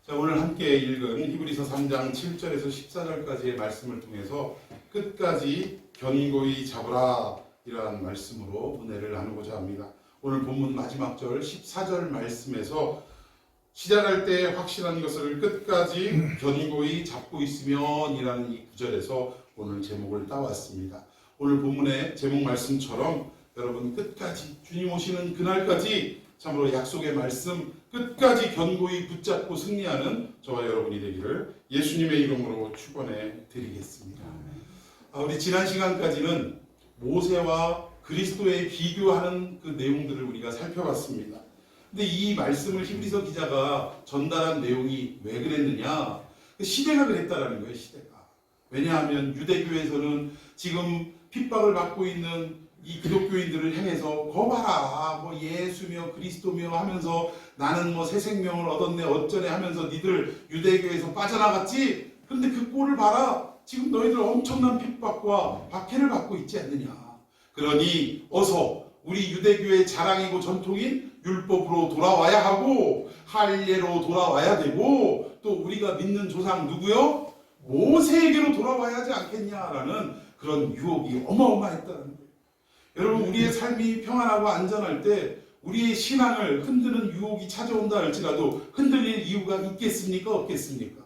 자, 오늘 함께 읽은 히브리서 3장 7절에서 14절까지의 말씀을 통해서 끝까지 견고히 잡으라 이러한 말씀으로 은혜를 나누고자 합니다. 오늘 본문 마지막 절 14절 말씀에서 시작할 때 확실한 것을 끝까지 견고히 잡고 있으면 이라는 이 구절에서 오늘 제목을 따왔습니다. 오늘 본문의 제목 말씀처럼 여러분 끝까지 주님 오시는 그날까지 참으로 약속의 말씀 끝까지 견고히 붙잡고 승리하는 저와 여러분이 되기를 예수님의 이름으로 축원해 드리겠습니다. 우리 지난 시간까지는 모세와 그리스도의 비교하는 그 내용들을 우리가 살펴봤습니다. 근데 이 말씀을 히브리서 기자가 전달한 내용이 왜 그랬느냐? 시대가 그랬다라는 거예요, 시대가. 왜냐하면 유대교에서는 지금 핍박을 받고 있는 이 기독교인들을 향해서 거봐라 뭐 예수며 그리스도며 하면서 나는 뭐 새 생명을 얻었네 어쩌네 하면서 니들 유대교에서 빠져나갔지? 근데 그 꼴을 봐라. 지금 너희들 엄청난 핍박과 박해를 받고 있지 않느냐. 그러니 어서 우리 유대교의 자랑이고 전통인 율법으로 돌아와야 하고 할례로 돌아와야 되고 또 우리가 믿는 조상 누구요? 모세에게로 돌아와야 하지 않겠냐라는 그런 유혹이 어마어마했다는 거예요. 여러분, 우리의 삶이 평안하고 안전할 때 우리의 신앙을 흔드는 유혹이 찾아온다 할지라도 흔들릴 이유가 있겠습니까? 없겠습니까?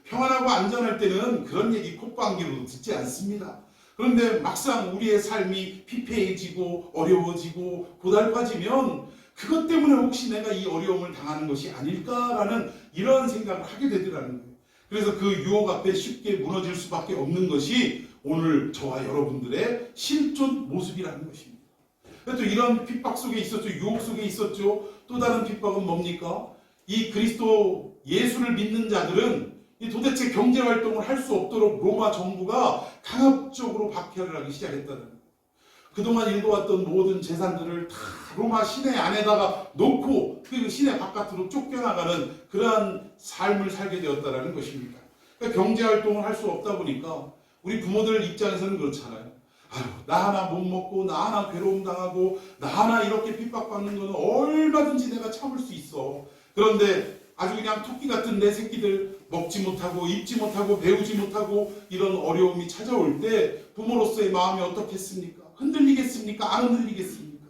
평안하고 안전할 때는 그런 얘기 콧방귀로도 듣지 않습니다. 그런데 막상 우리의 삶이 피폐해지고 어려워지고 고달파지면 그것 때문에 혹시 내가 이 어려움을 당하는 것이 아닐까라는 이러한 생각을 하게 되더라는 거예요. 그래서 그 유혹 앞에 쉽게 무너질 수밖에 없는 것이 오늘 저와 여러분들의 실존 모습이라는 것입니다. 또 이런 핍박 속에 있었죠. 유혹 속에 있었죠. 또 다른 핍박은 뭡니까? 이 그리스도 예수를 믿는 자들은 도대체 경제활동을 할 수 없도록 로마 정부가 강압적으로 박해를 하기 시작했다는 거예요. 그동안 일궈왔던 모든 재산들을 다 로마 시내 안에다가 놓고 그 시내 바깥으로 쫓겨나가는 그러한 삶을 살게 되었다는 것입니다. 그러니까 경제활동을 할 수 없다 보니까 우리 부모들 입장에서는 그렇잖아요. 아유, 나 하나 못 먹고 나 하나 괴로움 당하고 나 하나 이렇게 핍박받는 거는 얼마든지 내가 참을 수 있어. 그런데 아주 그냥 토끼 같은 내 새끼들 먹지 못하고 입지 못하고 배우지 못하고 이런 어려움이 찾아올 때 부모로서의 마음이 어떻겠습니까? 흔들리겠습니까? 안 흔들리겠습니까?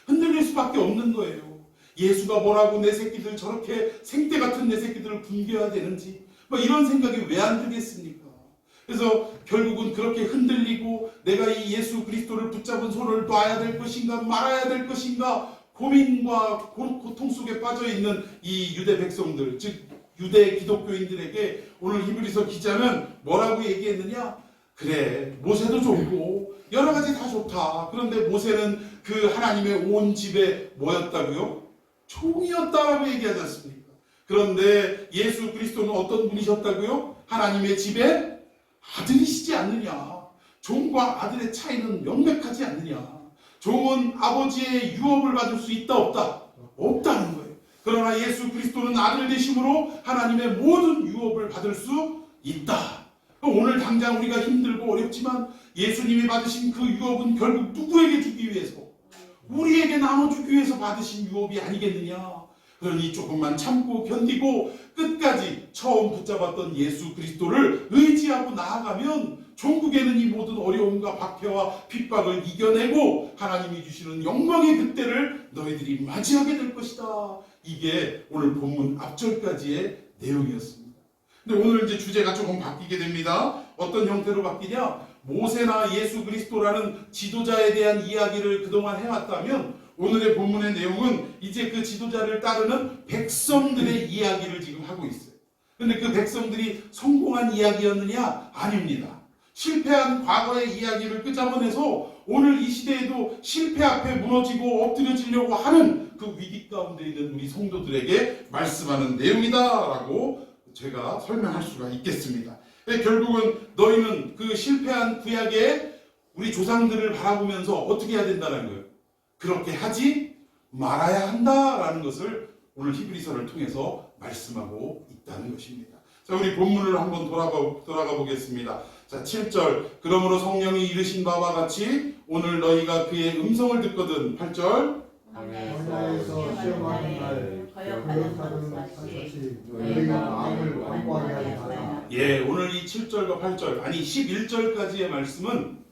흔들릴 수밖에 없는 거예요. 예수가 뭐라고 내 새끼들 저렇게 생떼 같은 내 새끼들을 굶겨야 되는지 뭐 이런 생각이 왜 안 들겠습니까? 그래서 결국은 그렇게 흔들리고 내가 이 예수 그리스도를 붙잡은 손을 놔야 될 것인가 말아야 될 것인가 고민과 고통 속에 빠져있는 이 유대 백성들, 즉 유대 기독교인들에게 오늘 히브리서 기자는 뭐라고 얘기했느냐? 그래, 모세도 좋고 여러 가지 다 좋다. 그런데 모세는 그 하나님의 온 집에 뭐였다고요? 종이었다라고 얘기하지 않습니까? 그런데 예수 그리스도는 어떤 분이셨다고요? 하나님의 집에 아들이시지 않느냐. 종과 아들의 차이는 명백하지 않느냐. 종은 아버지의 유업을 받을 수 있다 없다? 없다는 거예요. 그러나 예수 그리스도는 아들 되심으로 하나님의 모든 유업을 받을 수 있다. 오늘 당장 우리가 힘들고 어렵지만 예수님이 받으신 그 유업은 결국 누구에게 주기 위해서? 우리에게 나눠주기 위해서 받으신 유업이 아니겠느냐. 그러니 조금만 참고 견디고 끝까지 처음 붙잡았던 예수 그리스도를 의지하고 나아가면 종국에는 이 모든 어려움과 박해와 핍박을 이겨내고 하나님이 주시는 영광의 그때를 너희들이 맞이하게 될 것이다. 이게 오늘 본문 앞절까지의 내용이었습니다. 근데 오늘 이제 주제가 조금 바뀌게 됩니다. 어떤 형태로 바뀌냐? 모세나 예수 그리스도라는 지도자에 대한 이야기를 그동안 해왔다면 오늘의 본문의 내용은 이제 그 지도자를 따르는 백성들의 이야기를 지금 하고 있어요. 그런데 그 백성들이 성공한 이야기였느냐? 아닙니다. 실패한 과거의 이야기를 끄잡아내서 오늘 이 시대에도 실패 앞에 무너지고 엎드려지려고 하는 그 위기 가운데 있는 우리 성도들에게 말씀하는 내용이다라고 제가 설명할 수가 있겠습니다. 결국은 너희는 그 실패한 구약의 우리 조상들을 바라보면서 어떻게 해야 된다는 거예요? 그렇게 하지 말아야 한다라는 것을 오늘 히브리서를 통해서 말씀하고 있다는 것입니다. 자, 우리 본문을 한번 돌아가 보겠습니다. 자, 7절. 그러므로 성령이 이르신 바와 같이 오늘 너희가 그의 음성을 듣거든. 8절. 광야에서 시험하는 날 거역하는 것같이 너희가 마음을 완고하게 하였다. 예, 오늘 이 7절과 8절 아니 11절까지의 말씀은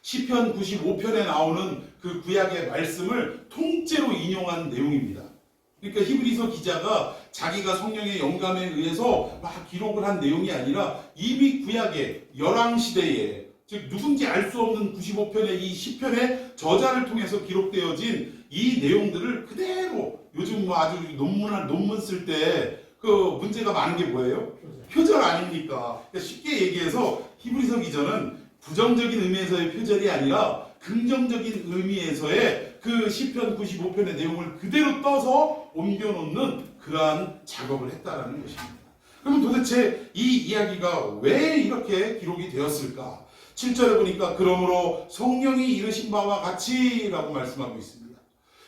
시편 95편에 나오는 그 구약의 말씀을 통째로 인용한 내용입니다. 그러니까 히브리서 기자가 자기가 성령의 영감에 의해서 막 기록을 한 내용이 아니라 이미 구약의 열왕시대에 즉 누군지 알 수 없는 95편의 이 시편의 저자를 통해서 기록되어진 이 내용들을 그대로 요즘 뭐 아주 논문 쓸 때 그 문제가 많은 게 뭐예요? 표절 아닙니까? 그러니까 쉽게 얘기해서 히브리서 기자는 부정적인 의미에서의 표절이 아니라 긍정적인 의미에서의 그 시편 95편의 내용을 그대로 떠서 옮겨놓는 그러한 작업을 했다라는 것입니다. 그럼 도대체 이 이야기가 왜 이렇게 기록이 되었을까? 7절에 보니까 그러므로 성령이 이르신 바와 같이 라고 말씀하고 있습니다.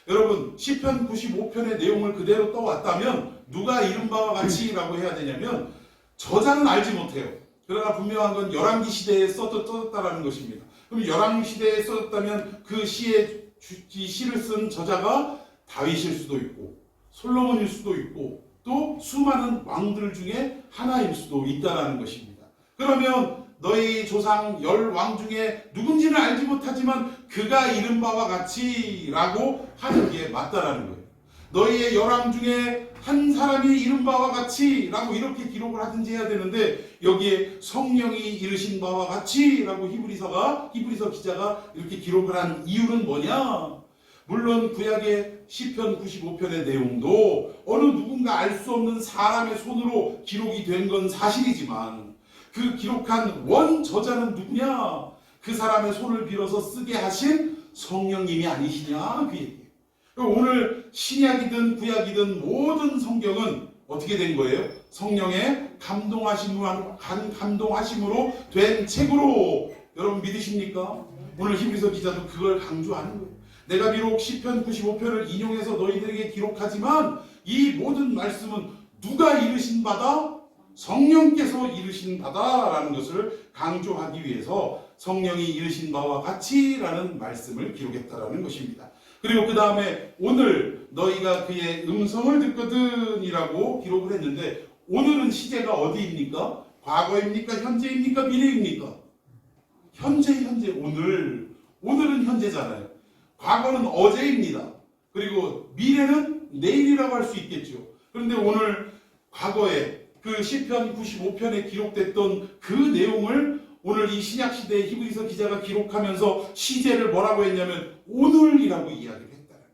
여러분 시편 95편의 내용을 그대로 떠왔다면 누가 이른 바와 같이 라고 해야 되냐면 저자는 알지 못해요. 그러나 분명한 건 열왕기 시대에 써졌다라는 것입니다. 그럼 열왕기 시대에 써졌다면 그 시를 쓴 저자가 다윗일 수도 있고 솔로몬일 수도 있고 또 수많은 왕들 중에 하나일 수도 있다라는 것입니다. 그러면 너희 조상 10왕 중에 누군지는 알지 못하지만 그가 이른 바와 같이 라고 하는 게 맞다라는 거예요. 너희의 10왕 중에 한 사람이 이른 바와 같이 라고 이렇게 기록을 하든지 해야 되는데 여기에 성령이 이르신 바와 같이 라고 히브리서 기자가 이렇게 기록을 한 이유는 뭐냐? 물론 구약의 시편 95편의 내용도 어느 누군가 알 수 없는 사람의 손으로 기록이 된 건 사실이지만 그 기록한 원 저자는 누구냐? 그 사람의 손을 빌어서 쓰게 하신 성령님이 아니시냐? 그 얘기예요. 오늘 신약이든 구약이든 모든 성경은 어떻게 된 거예요? 성령의 감동하심으로 된 책으로 여러분 믿으십니까? 오늘 히브리서 기자도 그걸 강조하는 거예요. 내가 비록 시편 95편을 인용해서 너희들에게 기록하지만 이 모든 말씀은 누가 이르신 바다? 성령께서 이르신 바다라는 것을 강조하기 위해서 성령이 이르신 바와 같이라는 말씀을 기록했다라는 것입니다. 그리고 그 다음에 오늘 너희가 그의 음성을 듣거든 이라고 기록을 했는데 오늘은 시제가 어디입니까? 과거입니까? 현재입니까? 미래입니까? 현재 오늘은 현재잖아요. 과거는 어제입니다. 그리고 미래는 내일이라고 할 수 있겠죠. 그런데 오늘 과거에 그 시편 95편에 기록됐던 그 내용을 오늘 이 신약시대의 히브리서 기자가 기록하면서 시제를 뭐라고 했냐면 오늘이라고 이야기를 했다는 거예요.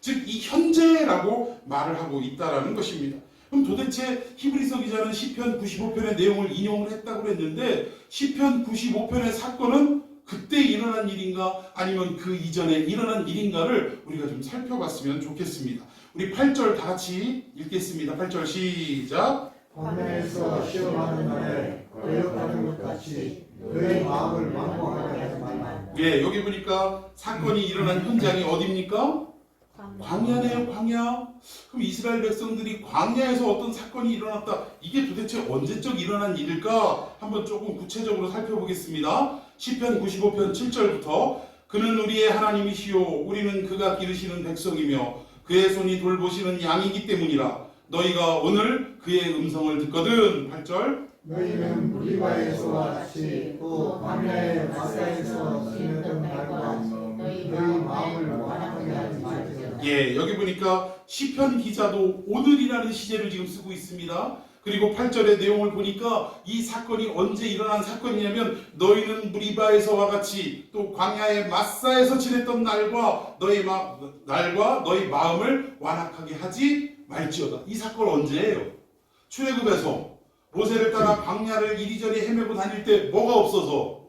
즉 이 현재라고 말을 하고 있다는 것입니다. 그럼 도대체 히브리서 기자는 시편 95편의 내용을 인용을 했다고 했는데 시편 95편의 사건은 그때 일어난 일인가 아니면 그 이전에 일어난 일인가를 우리가 좀 살펴봤으면 좋겠습니다. 우리 8절 다 같이 읽겠습니다. 8절 시작. 광야에서 시험하는 날에 거역하는 것 같이 너희 마음을 완고하게 하지 말라. 예, 여기 보니까 사건이 일어난 현장이 어디입니까? 광야네요, 광야. 그럼 이스라엘 백성들이 광야에서 어떤 사건이 일어났다. 이게 도대체 언제적 일어난 일일까? 한번 조금 구체적으로 살펴보겠습니다. 시편 95편 7절부터 그는 우리의 하나님이시요 우리는 그가 기르시는 백성이며 그의 손이 돌보시는 양이기 때문이라. 너희가 오늘 그의 음성을 듣거든. 8절. 너희는 무리바에서와 같이 또 광야의 마사에서 지냈던 날과 너희 마음을 완악하게 하지 말지어다. 예, 여기 보니까 시편 기자도 오늘이라는 시제를 지금 쓰고 있습니다. 그리고 8절의 내용을 보니까 이 사건이 언제 일어난 사건이냐면 너희는 무리바에서와 같이 또 광야의 마사에서 지냈던 날과 너희 마음을 완악하게 하지 말지어다. 이 사건 언제예요? 출애굽에서 모세를 따라 광야를 이리저리 헤매고 다닐 때 뭐가 없어서?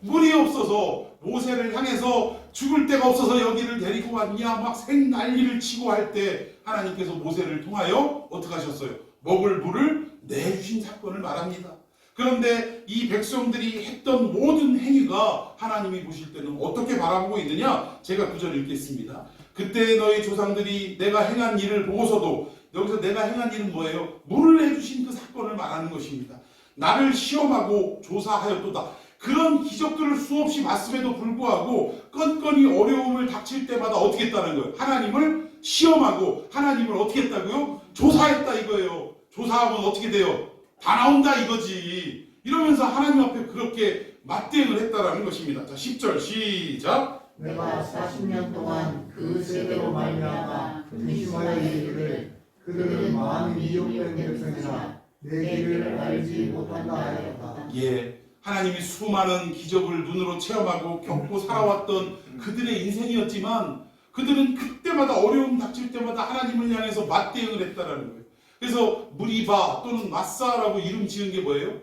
물이 없어서 모세를 향해서 죽을 데가 없어서 여기를 데리고 왔냐 막 생난리를 치고 할 때 하나님께서 모세를 통하여 어떻게 하셨어요? 먹을 물을 내주신 사건을 말합니다. 그런데 이 백성들이 했던 모든 행위가 하나님이 보실 때는 어떻게 바라보고 있느냐? 제가 9절 읽겠습니다. 그때 너희 조상들이 내가 행한 일을 보고서도 여기서 내가 행한 일은 뭐예요? 물을 내주신 그 사건을 말하는 것입니다. 나를 시험하고 조사하였도다. 그런 기적들을 수없이 봤음에도 불구하고 건건이 어려움을 닥칠 때마다 어떻게 했다는 거예요? 하나님을 시험하고 하나님을 어떻게 했다고요? 조사했다 이거예요. 조사하면 어떻게 돼요? 다 나온다 이거지. 이러면서 하나님 앞에 그렇게 맞대응을 했다라는 것입니다. 자, 10절 시작. 내가 40년 동안 그 세대로 말미암아 근심하여 이르기를 그들은 마음이 미혹된 백성이라 내 길을 알지 못한다 하였다. 예, 하나님이 수많은 기적을 눈으로 체험하고 겪고 살아왔던 그들의 인생이었지만 그들은 그때마다 어려움 닥칠 때마다 하나님을 향해서 맞대응을 했다라는 거예요. 그래서 무리바 또는 마사라고 이름 지은 게 뭐예요?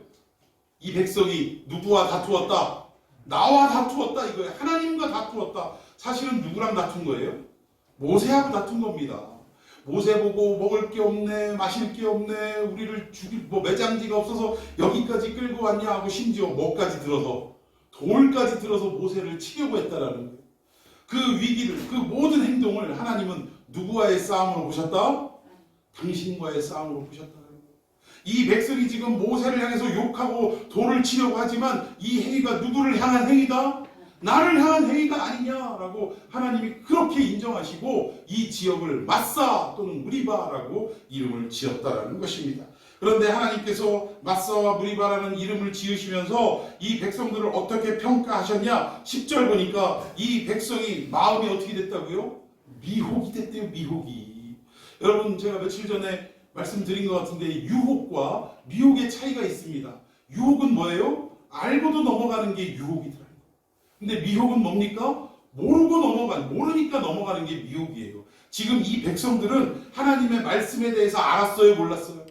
이 백성이 누구와 다투었다? 나와 다투었다 이거예요. 하나님과 다투었다. 사실은 누구랑 다툰 거예요? 모세하고 다툰 겁니다. 모세 보고 먹을 게 없네, 마실 게 없네, 우리를 죽일 매장지가 없어서 여기까지 끌고 왔냐 하고 심지어 뭐까지 들어서 돌까지 들어서 모세를 치려고 했다라는 거예요. 그 위기를, 그 모든 행동을 하나님은 누구와의 싸움으로 보셨다? 당신과의 싸움으로 보셨다는 거예요. 이 백성이 지금 모세를 향해서 욕하고 돌을 치려고 하지만 이 행위가 누구를 향한 행위다? 나를 향한 행위가 아니냐라고 하나님이 그렇게 인정하시고 이 지역을 마사 또는 무리바라고 이름을 지었다라는 것입니다. 그런데 하나님께서 마사와 무리바라는 이름을 지으시면서 이 백성들을 어떻게 평가하셨냐? 10절 보니까 이 백성이 마음이 어떻게 됐다고요? 미혹이 됐대요. 미혹이. 여러분 제가 며칠 전에 말씀드린 것 같은데 유혹과 미혹의 차이가 있습니다. 유혹은 뭐예요? 알고도 넘어가는 게 유혹이더라고요. 근데 미혹은 뭡니까? 모르니까 넘어가는 게 미혹이에요. 지금 이 백성들은 하나님의 말씀에 대해서 알았어요, 몰랐어요?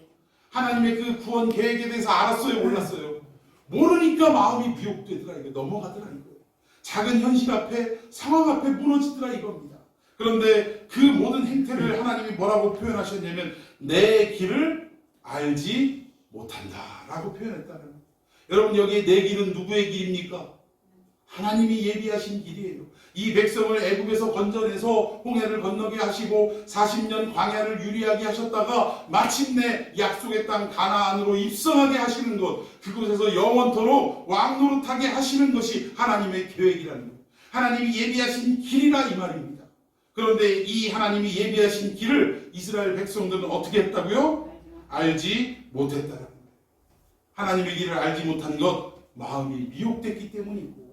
하나님의 그 구원 계획에 대해서 알았어요, 몰랐어요? 모르니까 마음이 미혹되더라, 이거 넘어가더라 이거예요. 작은 현실 앞에, 상황 앞에 무너지더라 이겁니다. 그런데 그 모든 행태를 하나님이 뭐라고 표현하셨냐면 내 길을 알지 못한다라고 표현했다는 거예요. 여러분 여기에 내 길은 누구의 길입니까? 하나님이 예비하신 길이에요. 이 백성을 애굽에서 건져내서 홍해를 건너게 하시고 40년 광야를 유리하게 하셨다가 마침내 약속의 땅 가나안으로 입성하게 하시는 것, 그곳에서 영원토록 왕노릇하게 하시는 것이 하나님의 계획이라는 거예요. 하나님이 예비하신 길이라 이 말입니다. 그런데 이 하나님이 예비하신 길을 이스라엘 백성들은 어떻게 했다고요? 알지 못했다는 거예요. 하나님의 길을 알지 못한 것, 마음이 미혹됐기 때문이고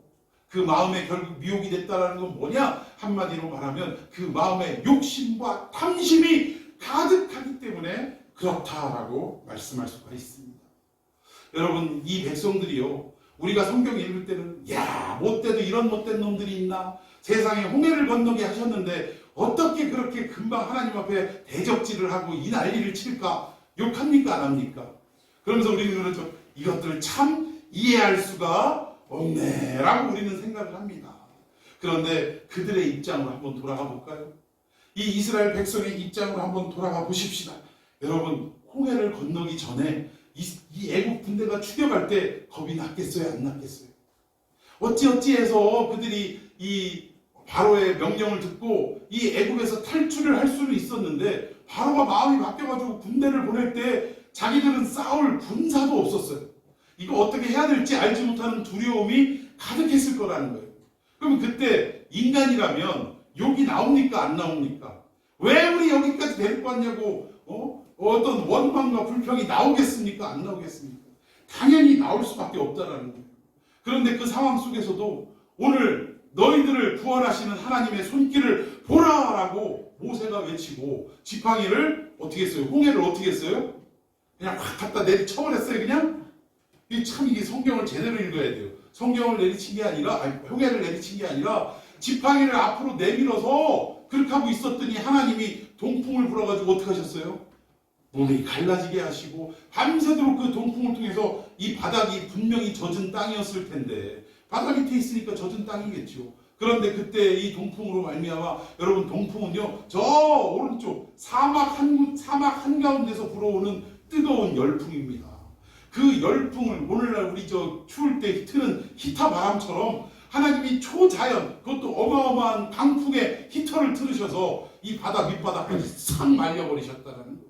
그 마음에 결국 미혹이 됐다는 건 뭐냐? 한마디로 말하면 그 마음에 욕심과 탐심이 가득하기 때문에 그렇다라고 말씀할 수가 있습니다. 여러분 이 백성들이요, 우리가 성경 읽을 때는 야 못돼도 이런 못된 놈들이 있나? 세상에 홍해를 건너게 하셨는데 어떻게 그렇게 금방 하나님 앞에 대적질을 하고 이 난리를 칠까? 욕합니까? 안 합니까? 그러면서 우리는 그렇죠. 이것들을 참 이해할 수가 없네 라고 우리는 생각을 합니다. 그런데 그들의 입장으로 한번 돌아가 볼까요? 이 이스라엘 백성의 입장으로 한번 돌아가 보십시다. 여러분 홍해를 건너기 전에 이 애국 군대가 추격할 때 겁이 났겠어요? 안 났겠어요? 어찌해서 그들이 이 바로의 명령을 듣고 이 애국에서 탈출을 할 수는 있었는데 바로가 마음이 바뀌어가지고 군대를 보낼 때 자기들은 싸울 군사도 없었어요. 이거 어떻게 해야 될지 알지 못하는 두려움이 가득했을 거라는 거예요. 그럼 그때 인간이라면 욕이 나옵니까? 안 나옵니까? 왜 우리 여기까지 데리고 왔냐고 어떤 원망과 불평이 나오겠습니까? 안 나오겠습니까? 당연히 나올 수밖에 없다라는 거예요. 그런데 그 상황 속에서도 오늘 너희들을 구원하시는 하나님의 손길을 보라라고 모세가 외치고 지팡이를 어떻게 했어요? 홍해를 어떻게 했어요? 그냥 확 갖다 내리쳐버렸어요. 그냥 이게 성경을 제대로 읽어야 돼요. 성경을 내리친 게 아니라 홍해를 내리친 게 아니라 지팡이를 앞으로 내밀어서 그렇게 하고 있었더니 하나님이 동풍을 불어가지고 어떻게 하셨어요? 물이 갈라지게 하시고 밤새도록 그 동풍을 통해서 이 바닥이 분명히 젖은 땅이었을 텐데 바다 밑에 있으니까 젖은 땅이겠죠. 그런데 그때 이 동풍으로 말미암아 여러분 동풍은요 저 오른쪽 사막 한가운데서 불어오는 뜨거운 열풍입니다. 그 열풍을 오늘날 우리 추울 때 트는 히터 바람처럼 하나님이 초자연 그것도 어마어마한 강풍에 히터를 틀으셔서 이 바다 밑바닥까지 싹 말려버리셨다는 거예요.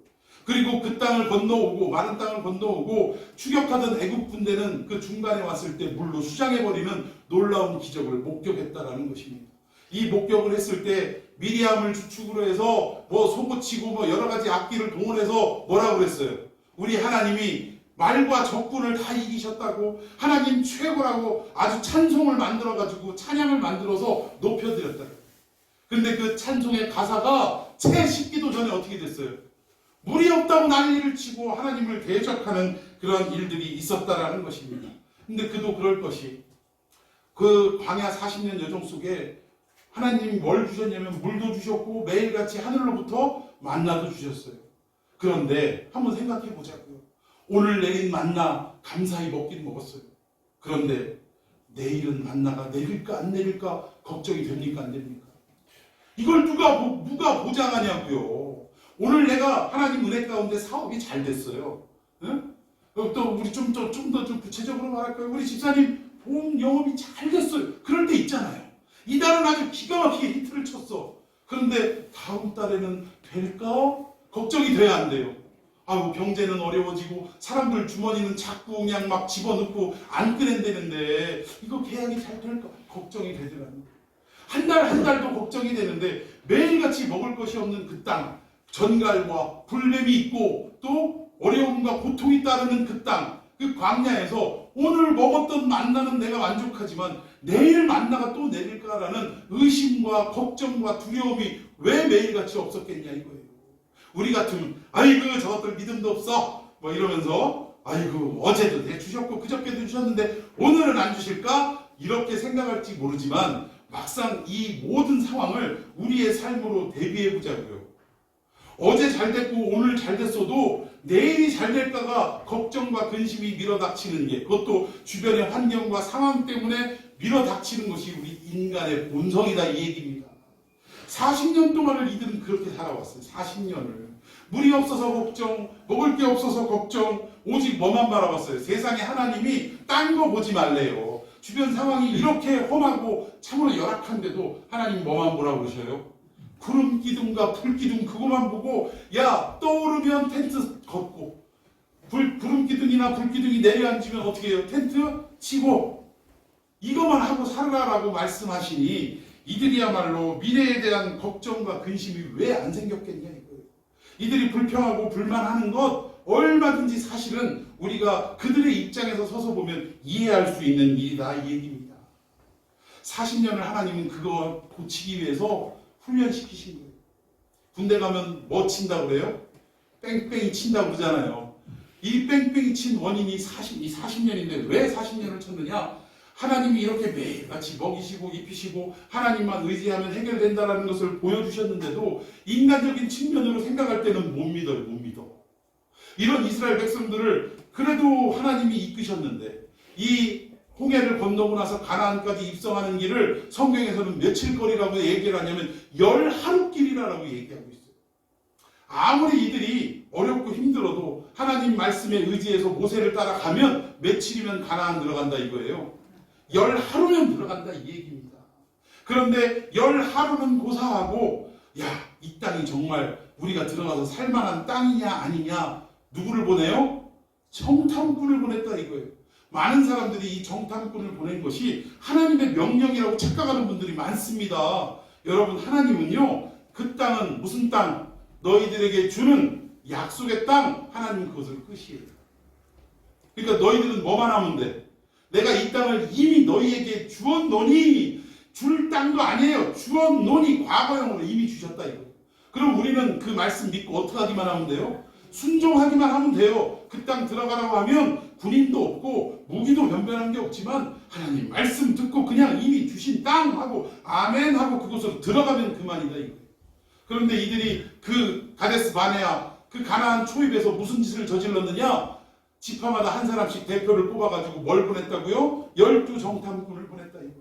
그리고 그 땅을 건너오고 많은 땅을 건너오고 추격하던 애국 군대는 그 중간에 왔을 때 물로 수장해버리는 놀라운 기적을 목격했다라는 것입니다. 이 목격을 했을 때 미리암을 주축으로 해서 뭐 소고치고 뭐 여러 가지 악기를 동원해서 뭐라고 그랬어요? 우리 하나님이 말과 적군을 다 이기셨다고, 하나님 최고라고 아주 찬송을 만들어가지고 찬양을 만들어서 높여드렸다. 근데 그 찬송의 가사가 채 씻기도 전에 어떻게 됐어요? 물이 없다고 난리를 치고 하나님을 대적하는 그런 일들이 있었다라는 것입니다. 근데 그도 그럴 것이, 그 광야 40년 여정 속에 하나님이 뭘 주셨냐면 물도 주셨고 매일같이 하늘로부터 만나도 주셨어요. 그런데 한번 생각해 보자고요. 오늘 내린 만나 감사히 먹긴 먹었어요. 그런데 내일은 만나가 내릴까 안 내릴까 걱정이 됩니까 안 됩니까? 이걸 누가 보장하냐고요. 오늘 내가 하나님 은혜 가운데 사업이 잘 됐어요. 응? 또 우리 좀 더 구체적으로 말할까요? 우리 집사님 보험 영업이 잘 됐어요. 그럴 때 있잖아요. 이달은 아주 기가 막히게 히트를 쳤어. 그런데 다음 달에는 될까? 걱정이 돼야 안 돼요. 아우, 경제는 어려워지고 사람들 주머니는 자꾸 그냥 막 집어넣고 안 꺼낸다는데 이거 계약이 잘 될까? 걱정이 되더라고요. 한 달도 걱정이 되는데 매일같이 먹을 것이 없는 그 땅, 전갈과 불뱀이 있고 또 어려움과 고통이 따르는 그 땅, 그 광야에서 오늘 먹었던 만나는 내가 만족하지만 내일 만나가 또 내릴까라는 의심과 걱정과 두려움이 왜 매일같이 없었겠냐 이거예요. 우리 같으면 아이고 저것들 믿음도 없어 뭐 이러면서 아이고 어제도 주셨고 그저께도 주셨는데 오늘은 안 주실까? 이렇게 생각할지 모르지만 막상 이 모든 상황을 우리의 삶으로 대비해 보자고요. 어제 잘 됐고 오늘 잘 됐어도 내일이 잘 될까가 걱정과 근심이 밀어닥치는 게, 그것도 주변의 환경과 상황 때문에 밀어닥치는 것이 우리 인간의 본성이다 이 얘기입니다. 40년 동안을 이들은 그렇게 살아왔어요. 40년을. 물이 없어서 걱정, 먹을 게 없어서 걱정, 오직 뭐만 바라봤어요? 세상에 하나님이 딴 거 보지 말래요. 주변 상황이 이렇게 험하고 참으로 열악한데도 하나님 뭐만 보라고 그러셔요? 구름 기둥과 불 기둥 그거만 보고, 야 떠오르면 텐트 걷고, 구름 기둥이나 불 기둥이 내려앉으면 어떻게 해요? 텐트 치고, 이것만 하고 살아라라고 말씀하시니 이들이야말로 미래에 대한 걱정과 근심이 왜 안 생겼겠냐 이거예요. 이들이 불평하고 불만하는 것 얼마든지 사실은 우리가 그들의 입장에서 서서 보면 이해할 수 있는 일이다 이 얘기입니다. 40년을 하나님은 그거 고치기 위해서 훈련시키신 거예요. 군대 가면 뭐 친다고 그래요? 뺑뺑이 친다고 그러잖아요. 이 뺑뺑이 친 원인이 40년인데 왜 40년을 쳤느냐? 하나님이 이렇게 매일같이 먹이시고 입히시고 하나님만 의지하면 해결된다는 것을 보여주셨는데도 인간적인 측면으로 생각할 때는 못 믿어요. 못 믿어. 이런 이스라엘 백성들을 그래도 하나님이 이끄셨는데 이 홍해를 건너고 나서 가나안까지 입성하는 길을 성경에서는 며칠 거리라고 얘기를 하냐면 10하루길이라고 얘기하고 있어요. 아무리 이들이 어렵고 힘들어도 하나님 말씀에 의지해서 모세를 따라가면 며칠이면 가나안 들어간다 이거예요. 10하루면 들어간다 이 얘기입니다. 그런데 10하루는 고사하고 야, 이 땅이 정말 우리가 들어가서 살만한 땅이냐 아니냐 누구를 보내요? 정탐꾼을 보냈다 이거예요. 많은 사람들이 이 정탐꾼을 보낸 것이 하나님의 명령이라고 착각하는 분들이 많습니다. 여러분, 하나님은요, 그 땅은 무슨 땅? 너희들에게 주는 약속의 땅, 하나님 그것을 끝이에요. 그러니까 너희들은 뭐만 하면 돼? 내가 이 땅을 이미 너희에게 주었노니, 줄 땅도 아니에요. 주었노니 과거형으로 이미 주셨다 이거예요. 그럼 우리는 그 말씀 믿고 어떻게 하기만 하면 돼요? 순종하기만 하면 돼요. 그 땅 들어가라고 하면 군인도 없고 무기도 변변한 게 없지만 하나님 말씀 듣고 그냥 이미 주신 땅 하고 아멘 하고 그곳으로 들어가면 그만이다 이거예요. 그런데 이들이 그 가데스 바네아 그 가나안 초입에서 무슨 짓을 저질렀느냐? 지파마다 한 사람씩 대표를 뽑아가지고 뭘 보냈다고요? 12 정탐꾼을 보냈다 이거예요.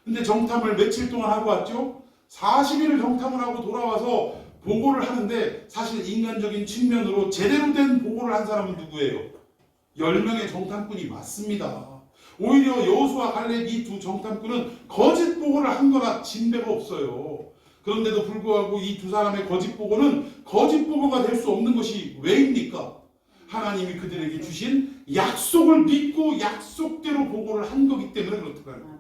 근데 정탐을 며칠 동안 하고 왔죠? 40일을 정탐을 하고 돌아와서 보고를 하는데 사실 인간적인 측면으로 제대로 된 보고를 한 사람은 누구예요? 10명의 정탐꾼이 맞습니다. 오히려 여호수아 갈렙 이 두 정탐꾼은 거짓 보고를 한 거나 진배가 없어요. 그런데도 불구하고 이 두 사람의 거짓 보고는 거짓 보고가 될 수 없는 것이 왜입니까? 하나님이 그들에게 주신 약속을 믿고 약속대로 보고를 한 거기 때문에 그렇더라고요.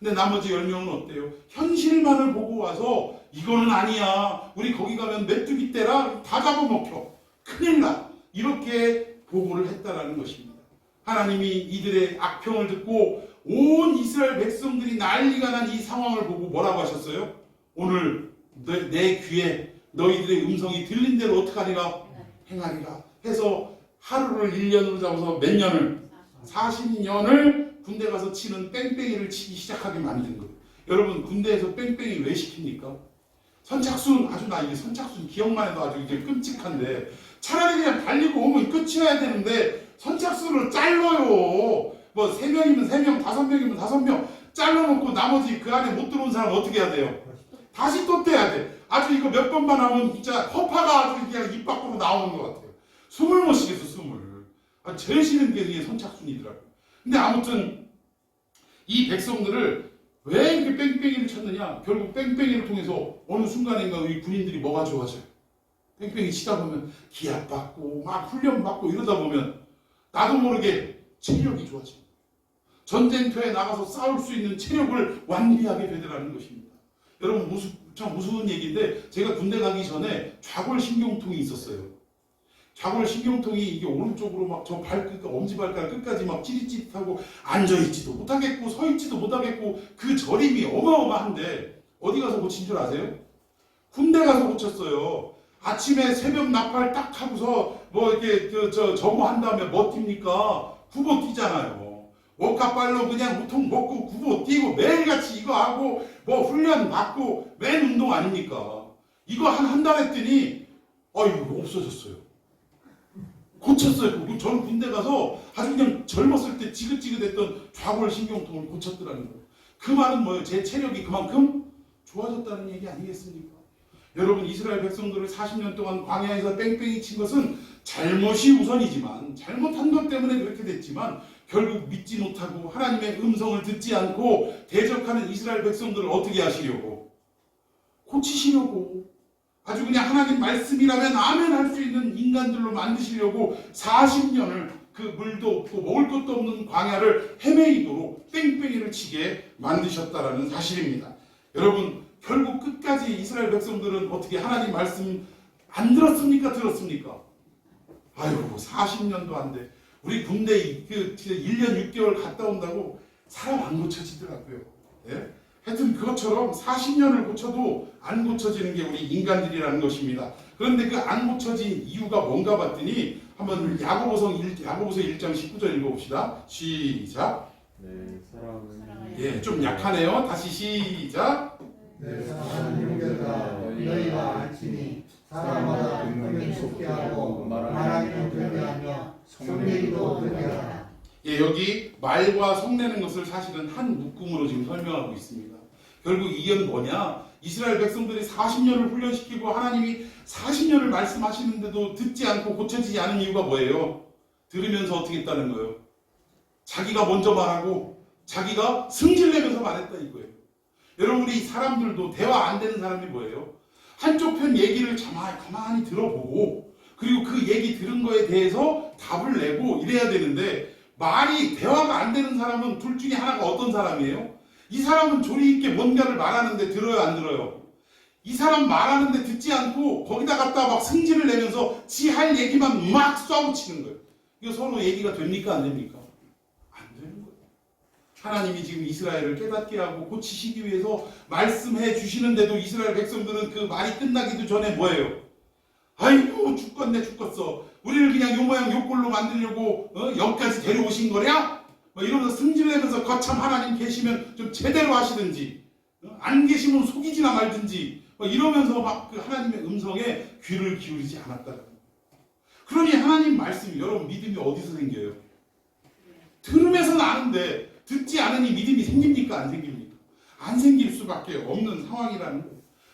근데 나머지 10명은 어때요? 현실만을 보고 와서 이거는 아니야. 우리 거기 가면 메뚜기 떼라. 다 잡아먹혀. 큰일 나. 이렇게 보고를 했다라는 것입니다. 하나님이 이들의 악평을 듣고 온 이스라엘 백성들이 난리가 난 이 상황을 보고 뭐라고 하셨어요? 오늘 내 귀에 너희들의 음성이 들린 대로 어떻게 하리라? 행하리라. 해서 하루를 1년으로 잡아서 몇 년을? 40년을 군대 가서 치는 뺑뺑이를 치기 시작하게 만든 거예요. 여러분 군대에서 뺑뺑이 왜 시킵니까? 선착순 아주 나 이게 선착순 기억만 해도 아주 이게 끔찍한데 차라리 그냥 달리고 오면 끝이어야 되는데 선착순으로 잘라요. 뭐 3명이면 3명, 5명이면 5명 잘라놓고 나머지 그 안에 못 들어온 사람 어떻게 해야 돼요? 다시 또 떼야 돼. 아주 이거 몇 번만 하면 진짜 허파가 아주 그냥 입 밖으로 나오는 것 같아요. 숨을 못 쉬겠어 숨을. 제일 싫은 게 이게 선착순이더라고요. 근데 아무튼 이 백성들을 왜 이렇게 뺑뺑이를 쳤느냐? 결국 뺑뺑이를 통해서 어느 순간인가 이 군인들이 뭐가 좋아져요? 뺑뺑이 치다 보면 기합받고 막 훈련받고 이러다 보면 나도 모르게 체력이 좋아집니다. 전쟁터에 나가서 싸울 수 있는 체력을 완비하게 되더라는 것입니다. 여러분 참 무서운 얘기인데 제가 군대 가기 전에 좌골신경통이 있었어요. 좌골신경통이 이게 오른쪽으로 막 저 발끝 엄지발가락 끝까지 막 찌릿찌릿하고 앉아있지도 못하겠고 서있지도 못하겠고 그 저림이 어마어마한데 어디 가서 고친 줄 아세요? 군대 가서 고쳤어요. 아침에 새벽 나팔 딱 하고서 뭐 이렇게 저거 한 다음에 뭐 뜁니까? 구보 뛰잖아요. 원가빨로 그냥 우통 먹고 구보 뛰고 매일같이 이거 하고 뭐 훈련 받고 맨 운동 아닙니까? 이거 한 달 했더니 이거 없어졌어요. 고쳤어요. 저는 군대 가서 아주 그냥 젊었을 때 지긋지긋했던 좌골신경통을 고쳤더라는 거예요. 그 말은 뭐예요? 제 체력이 그만큼 좋아졌다는 얘기 아니겠습니까? 여러분 이스라엘 백성들을 40년 동안 광야에서 뺑뺑이 친 것은 잘못이 우선이지만 잘못한 것 때문에 그렇게 됐지만 결국 믿지 못하고 하나님의 음성을 듣지 않고 대적하는 이스라엘 백성들을 어떻게 하시려고? 고치시려고 아주 그냥 하나님 말씀이라면 아멘 할 수 있는 인간들로 만드시려고 40년을 그 물도 없고 먹을 것도 없는 광야를 헤매이도록 뺑뺑이를 치게 만드셨다라는 사실입니다. 여러분 결국 끝까지 이스라엘 백성들은 어떻게 하나님 말씀 안 들었습니까? 들었습니까? 아유 40년도 안 돼. 우리 군대 그 1년 6개월 갔다 온다고 사람 안 고쳐지더라고요. 예? 하여튼 그것처럼 40년을 고쳐도 안 고쳐지는 게 우리 인간들이라는 것입니다. 그런데 그 안 고쳐진 이유가 뭔가 봤더니 한번 야고보서 1장 19절 읽어봅시다. 시작. 네, 사랑은 예, 좀 약하네요. 다시 시작. 내 사랑하는 형제들아 너희가 알지니 사람마다 분명히 속게 하고 말하기도 되게하며 성내기도 되게하라. 예, 여기 말과 성내는 것을 사실은 한 묶음으로 지금 설명하고 있습니다. 결국 이건 뭐냐? 이스라엘 백성들이 40년을 훈련시키고 하나님이 40년을 말씀하시는데도 듣지 않고 고쳐지지 않은 이유가 뭐예요? 들으면서 어떻게 했다는 거예요? 자기가 먼저 말하고 자기가 승질내면서 말했다 이거예요. 여러분 우리 사람들도 대화 안 되는 사람이 뭐예요? 한쪽 편 얘기를 가만히 들어보고 그리고 그 얘기 들은 거에 대해서 답을 내고 이래야 되는데 말이 대화가 안 되는 사람은 둘 중에 하나가 어떤 사람이에요? 이 사람은 조리 있게 뭔가를 말하는데 들어요 안 들어요? 이 사람 말하는데 듣지 않고 거기다 갖다 막 승질을 내면서 지 할 얘기만 막 쏴붙이는 거예요. 이거 서로 얘기가 됩니까 안 됩니까? 안 되는 거예요. 하나님이 지금 이스라엘을 깨닫게 하고 고치시기 위해서 말씀해 주시는데도 이스라엘 백성들은 그 말이 끝나기도 전에 뭐예요? 아이고 죽겠네 죽겠어. 우리를 그냥 요 모양 요 꼴로 만들려고 여기까지 데려오신 거냐? 뭐 이러면서 승질내면서 거참 하나님 계시면 좀 제대로 하시든지 안 계시면 속이지나 말든지 뭐 이러면서 막 그 하나님의 음성에 귀를 기울이지 않았다. 그러니 하나님 말씀이 여러분 믿음이 어디서 생겨요? 들으면서는 아는데 듣지 않으니 믿음이 생깁니까? 안 생깁니까? 안 생길 수밖에 없는 상황이라는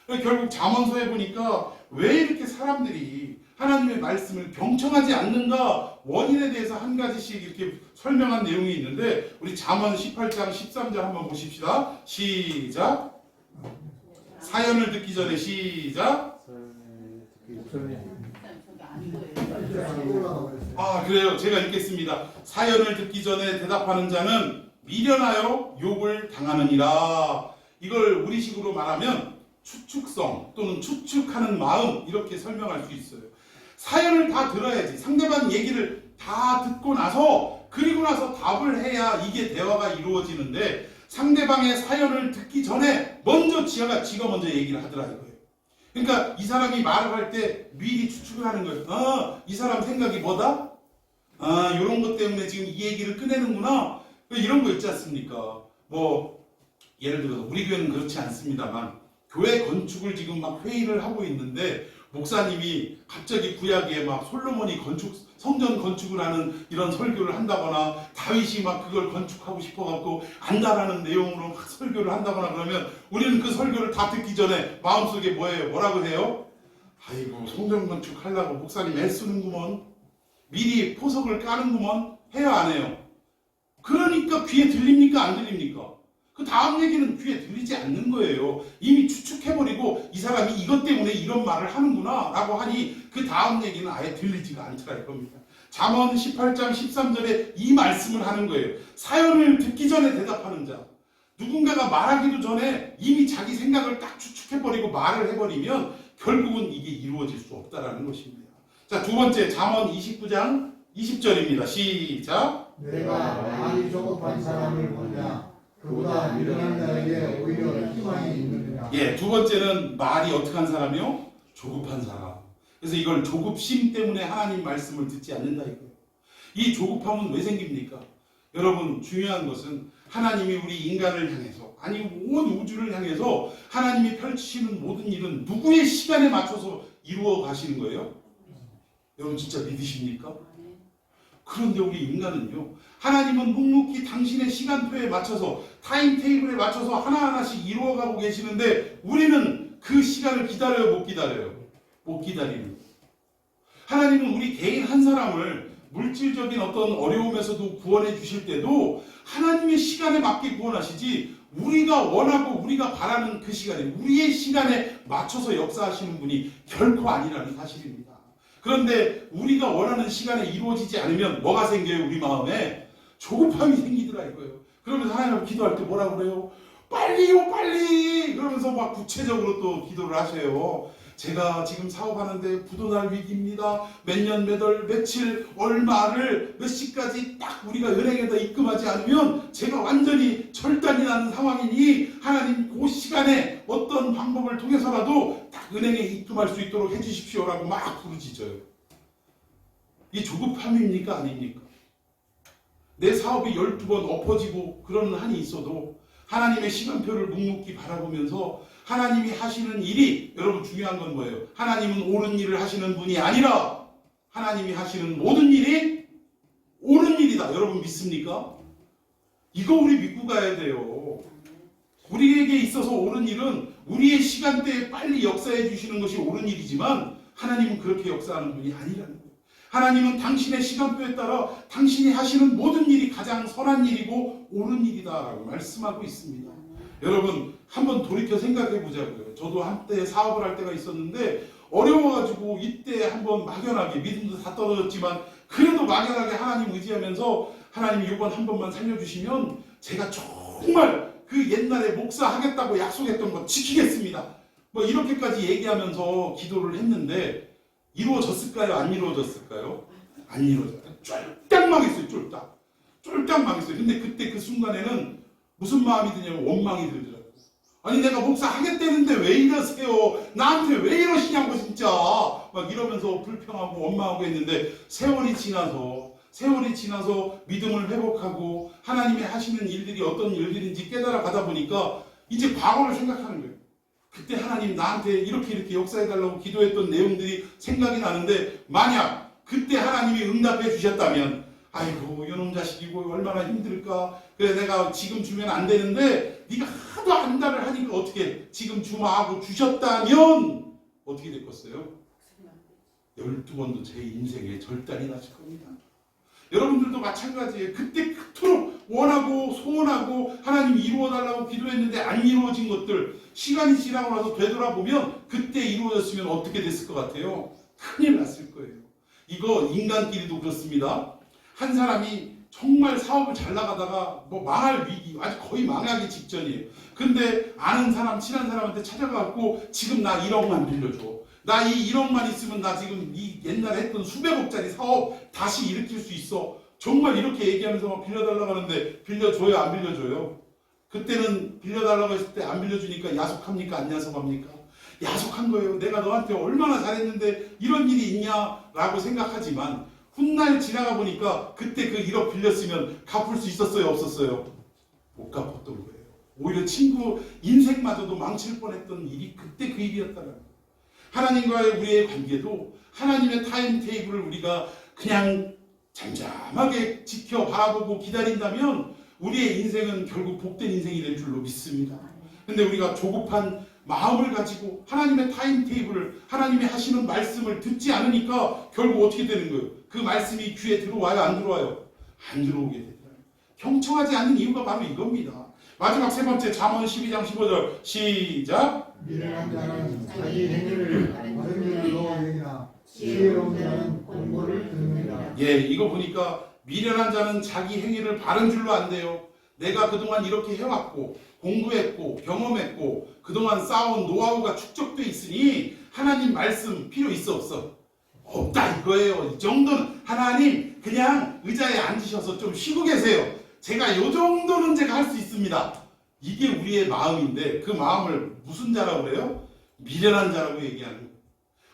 거예요. 결국 잠언서에 보니까 왜 이렇게 사람들이 하나님의 말씀을 경청하지 않는가 원인에 대해서 한 가지씩 이렇게 설명한 내용이 있는데 우리 잠언 18장 13절 한번 보십시다. 시작. 사연을 듣기 전에 시작. 그래요. 제가 읽겠습니다. 사연을 듣기 전에 대답하는 자는 미련하여 욕을 당하느니라. 이걸 우리식으로 말하면 추측성 또는 추측하는 마음 이렇게 설명할 수 있어요. 사연을 다 들어야지. 상대방 얘기를 다 듣고 나서 그리고 나서 답을 해야 이게 대화가 이루어지는데 상대방의 사연을 듣기 전에 먼저 지가 먼저 얘기를 하더라 이거예요. 그러니까 이 사람이 말을 할 때 미리 추측을 하는 거예요. 이 사람 생각이 뭐다? 이런 것 때문에 지금 이 얘기를 꺼내는구나. 이런 거 있지 않습니까? 뭐 예를 들어서 우리 교회는 그렇지 않습니다만 교회 건축을 지금 막 회의를 하고 있는데 목사님이 갑자기 구약에 막 솔로몬이 성전 건축을 하는 이런 설교를 한다거나 다윗이 막 그걸 건축하고 싶어갖고 안다라는 내용으로 막 설교를 한다거나 그러면 우리는 그 설교를 다 듣기 전에 마음속에 뭐예요? 뭐라고 해요? 아이고 성전 건축하려고 목사님 애쓰는구먼. 미리 포석을 까는구먼. 해요 안 해요? 그러니까 귀에 들립니까 안 들립니까? 그 다음 얘기는 귀에 들리지 않는 거예요. 이미 추측해버리고 이 사람이 이것 때문에 이런 말을 하는구나 라고 하니 그 다음 얘기는 아예 들리지가 않더라 이겁니다. 잠언 18장 13절에 이 말씀을 하는 거예요. 사연을 듣기 전에 대답하는 자. 누군가가 말하기도 전에 이미 자기 생각을 딱 추측해버리고 말을 해버리면 결국은 이게 이루어질 수 없다라는 것입니다. 자, 두 번째 잠언 29장 20절입니다. 시작. 내가 많이 조급한 사람을 보냐 그보다 미련한 자에게 오히려 희망이 있느니라. 예, 두 번째는 말이 어떻게 한 사람이요? 조급한 사람. 그래서 이걸 조급심 때문에 하나님 말씀을 듣지 않는다 이거예요. 이 조급함은 왜 생깁니까? 여러분 중요한 것은 하나님이 우리 인간을 향해서 아니 온 우주를 향해서 하나님이 펼치시는 모든 일은 누구의 시간에 맞춰서 이루어 가시는 거예요? 여러분 진짜 믿으십니까? 그런데 우리 인간은요, 하나님은 묵묵히 당신의 시간표에 맞춰서 타임테이블에 맞춰서 하나하나씩 이루어가고 계시는데 우리는 그 시간을 기다려요 못 기다려요? 못 기다리는 거예요. 하나님은 우리 개인 한 사람을 물질적인 어떤 어려움에서도 구원해 주실 때도 하나님의 시간에 맞게 구원하시지 우리가 원하고 우리가 바라는 그 시간에 우리의 시간에 맞춰서 역사하시는 분이 결코 아니라는 사실입니다. 그런데 우리가 원하는 시간에 이루어지지 않으면 뭐가 생겨요? 우리 마음에 조급함이 생기더라 이거예요. 그러면서 하나님 앞에 기도할 때 뭐라고 그래요? 빨리요 빨리! 그러면서 막 구체적으로 또 기도를 하세요. 제가 지금 사업하는데 부도날 위기입니다. 몇 년, 몇 월, 며칠, 얼마를 몇 시까지 딱 우리가 은행에다 입금하지 않으면 제가 완전히 절단이 나는 상황이니 하나님 그 시간에 어떤 방법을 통해서라도 딱 은행에 입금할 수 있도록 해주십시오라고 막 부르짖어요. 이게 조급함입니까? 아닙니까? 내 사업이 12번 엎어지고 그런 한이 있어도 하나님의 시간표를 묵묵히 바라보면서 하나님이 하시는 일이 여러분 중요한 건 뭐예요? 하나님은 옳은 일을 하시는 분이 아니라 하나님이 하시는 모든 일이 옳은 일이다. 여러분 믿습니까? 이거 우리 믿고 가야 돼요. 우리에게 있어서 옳은 일은 우리의 시간대에 빨리 역사해 주시는 것이 옳은 일이지만 하나님은 그렇게 역사하는 분이 아니라는 거예요. 하나님은 당신의 시간표에 따라 당신이 하시는 모든 일이 가장 선한 일이고 옳은 일이다라고 말씀하고 있습니다. 여러분 한번 돌이켜 생각해 보자고요. 저도 한때 사업을 할 때가 있었는데 어려워가지고 이때 한번 막연하게 믿음도 다 떨어졌지만 그래도 막연하게 하나님 의지하면서 하나님 이번 한 번만 살려주시면 제가 정말 그 옛날에 목사 하겠다고 약속했던 거 지키겠습니다. 뭐 이렇게까지 얘기하면서 기도를 했는데 이루어졌을까요? 안 이루어졌을까요? 안 이루어졌어요. 쫄딱 망했어요. 쫄딱 망했어요. 근데 그때 그 순간에는 무슨 마음이 드냐면 원망이 들더라고요. 아니 내가 목사 하겠다는데 왜 이러세요? 나한테 왜 이러시냐고 진짜 막 이러면서 불평하고 원망하고 했는데 세월이 지나서 믿음을 회복하고 하나님이 하시는 일들이 어떤 일들인지 깨달아 가다 보니까 이제 과거를 생각하는 거예요. 그때 하나님 나한테 이렇게 역사해달라고 기도했던 내용들이 생각이 나는데 만약 그때 하나님이 응답해 주셨다면 아이고 이놈 자식이고 얼마나 힘들까. 그래 내가 지금 주면 안 되는데 네가 하도 안달을 하니까 어떻게 지금 주마 하고 주셨다면 어떻게 됐겠어요? 12번도 제 인생에 절단이 나실 겁니다. 여러분들도 마찬가지예요. 그때 그토록 원하고 소원하고 하나님 이루어달라고 기도했는데 안 이루어진 것들 시간이 지나고 나서 되돌아보면 그때 이루어졌으면 어떻게 됐을 것 같아요? 큰일 났을 거예요. 이거 인간끼리도 그렇습니다. 한 사람이 정말 사업을 잘 나가다가 뭐 망할 위기, 아주 거의 망하기 직전이에요. 근데 아는 사람, 친한 사람한테 찾아가고 지금 나 1억만 빌려줘. 나 이 1억만 있으면 나 지금 이 옛날에 했던 수백억짜리 사업 다시 일으킬 수 있어. 정말 이렇게 얘기하면서 막 빌려달라고 하는데 빌려줘요, 안 빌려줘요? 그때는 빌려달라고 했을 때 안 빌려주니까 야속합니까, 안 야속합니까? 야속한 거예요. 내가 너한테 얼마나 잘했는데 이런 일이 있냐라고 생각하지만 훗날 지나가 보니까 그때 그 1억 빌렸으면 갚을 수 있었어요, 없었어요? 못 갚았던 거예요. 오히려 친구 인생마저도 망칠 뻔했던 일이 그때 그 일이었다는 거예요. 하나님과의 우리의 관계도 하나님의 타임테이블을 우리가 그냥 잠잠하게 지켜 바라보고 기다린다면 우리의 인생은 결국 복된 인생이 될 줄로 믿습니다. 근데 우리가 조급한 마음을 가지고 하나님의 타임테이블을, 하나님이 하시는 말씀을 듣지 않으니까 결국 어떻게 되는 거예요? 그 말씀이 귀에 들어와요, 안 들어와요? 안 들어오게 되더라고요. 경청하지 않는 이유가 바로 이겁니다. 마지막 세 번째, 잠언 12장 15절 시작. 미련한 자는 자기 행위를 바른 길로 여기나 지혜로운 자는 공고를 듣느니라. 예, 이거 보니까 미련한 자는 자기 행위를 바른 줄로 안 돼요. 내가 그동안 이렇게 해왔고 공부했고 경험했고 그동안 쌓아온 노하우가 축적돼 있으니 하나님 말씀 필요 있어 없어? 없다 이거예요. 이 정도는 하나님 그냥 의자에 앉으셔서 좀 쉬고 계세요. 제가 이 정도는 제가 할 수 있습니다. 이게 우리의 마음인데 그 마음을 무슨 자라고 그래요? 미련한 자라고 얘기하는 거예요.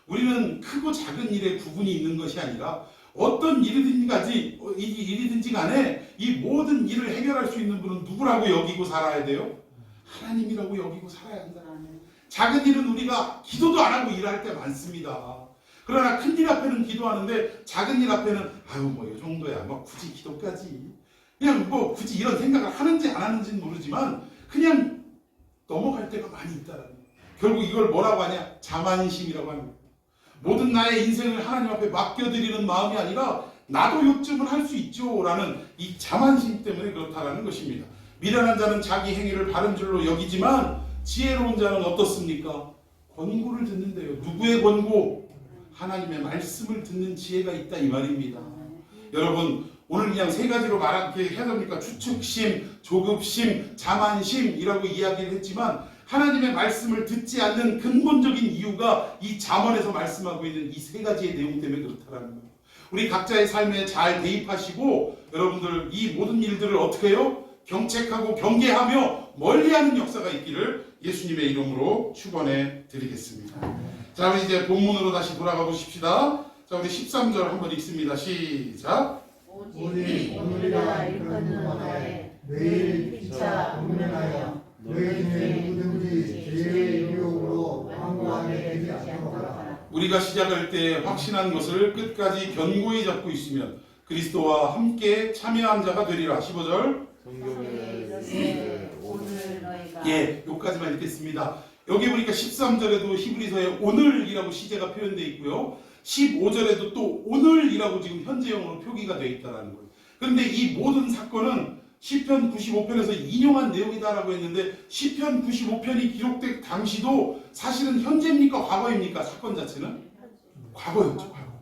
우리는 크고 작은 일에 구분이 있는 것이 아니라 어떤 일이든지 간에 이 모든 일을 해결할 수 있는 분은 누구라고 여기고 살아야 돼요? 하나님이라고 여기고 살아야 한다는. 작은 일은 우리가 기도도 안 하고 일할 때 많습니다. 그러나 큰 일 앞에는 기도하는데 작은 일 앞에는 아유 뭐 이 정도야 뭐 굳이 기도까지 그냥 뭐 굳이 이런 생각을 하는지 안 하는지는 모르지만 그냥 넘어갈 때가 많이 있다는 거예요. 결국 이걸 뭐라고 하냐? 자만심이라고 하는 거예요. 모든 나의 인생을 하나님 앞에 맡겨드리는 마음이 아니라 나도 요점을 할 수 있죠 라는 이 자만심 때문에 그렇다라는 것입니다. 미련한 자는 자기 행위를 바른 줄로 여기지만 지혜로운 자는 어떻습니까? 권고를 듣는데요. 누구의 권고? 하나님의 말씀을 듣는 지혜가 있다 이 말입니다. 여러분 오늘 그냥 세 가지로 말하게 해야 됩니까? 추측심, 조급심, 자만심이라고 이야기를 했지만 하나님의 말씀을 듣지 않는 근본적인 이유가 이 잠언에서 말씀하고 있는 이 세 가지의 내용 때문에 그렇다는 거예요. 우리 각자의 삶에 잘 대입하시고 여러분들 이 모든 일들을 어떻게 해요? 경책하고 경계하며 멀리하는 역사가 있기를 예수님의 이름으로 축원해 드리겠습니다. 자, 우리 이제 본문으로 다시 돌아가 보십시다. 자, 우리 13절 한번 읽습니다. 시작. 오직 오늘이라 일컫는 원하에 내일 피차 운명하여 너희 중에 누구든지 죄의 유혹으로 완고하게 되지 않도록 하라. 우리가 시작할 때 확신한 것을 끝까지 견고히 잡고 있으면 그리스도와 함께 참여한 자가 되리라. 15절. 예, 여기까지만 읽겠습니다. 여기 보니까 13절에도 히브리서에 오늘이라고 시제가 표현되어 있고요. 15절에도 또 오늘이라고 지금 현재형으로 표기가 되어 있다는 거예요. 그런데 이 모든 사건은 시편 95편에서 인용한 내용이다라고 했는데 시편 95편이 기록된 당시도 사실은 현재입니까? 과거입니까? 사건 자체는? 과거였죠. 과거.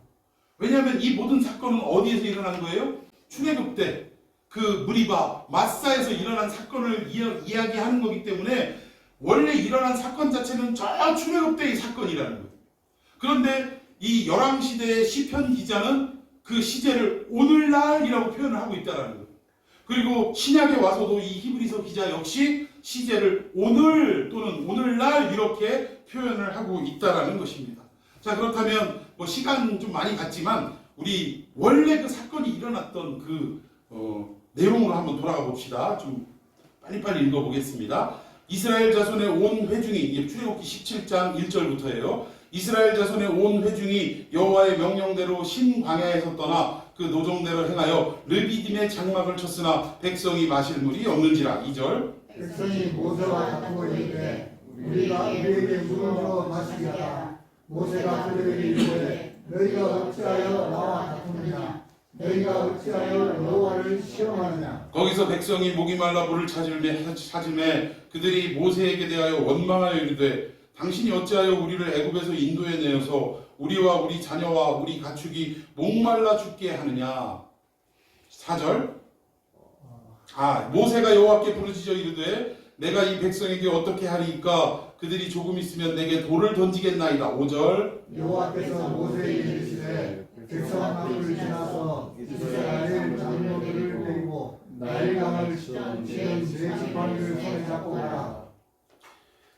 왜냐하면 이 모든 사건은 어디에서 일어난 거예요? 출애굽 때 그 무리바 마사에서 일어난 사건을 이야기하는 거기 때문에 원래 일어난 사건 자체는 저 출애굽 때의 사건이라는 거예요. 그런데 이 열왕시대의 시편 기자는 그 시제를 오늘날이라고 표현을 하고 있다는 거예요. 그리고 신약에 와서도 이 히브리서 기자 역시 시제를 오늘 또는 오늘날 이렇게 표현을 하고 있다는 것입니다. 자, 그렇다면 뭐 시간 좀 많이 갔지만 우리 원래 그 사건이 일어났던 그 내용으로 한번 돌아가 봅시다. 좀 빨리빨리 읽어보겠습니다. 이스라엘 자손의 온 회중이, 이게 출애굽기 17장 1절부터예요. 이스라엘 자손의 온 회중이 여호와의 명령대로 신광야에서 떠나 그 노정대로 행하여 르비딤의 장막을 쳤으나 백성이 마실 물이 없는지라. 2절. 백성이 모세와 다투고 이르되 우리가 우리에게 물을 줘 마시게 하라. 모세가 그들에게 이르되 너희가 어찌하여 나와 다투느냐? 너희가 어찌하여 여호와를 시험하느냐? 거기서 백성이 목이 말라 물을 찾으매 그들이 모세에게 대하여 원망하여 이르되 당신이 어찌하여 우리를 애굽에서 인도해 내어서 우리와 우리 자녀와 우리 가축이 목말라 죽게 하느냐? 4절. 모세가 여호와께 부르짖어 이르되 내가 이 백성에게 어떻게 하리이까 그들이 조금 있으면 내게 돌을 던지겠나이다. 5절 여호와께서 모세에게 이르시되 백성 앞을 지나서 이스라엘 장로들을 데리고 나일강을 치던 네 지팡이를 손에 잡고 가라.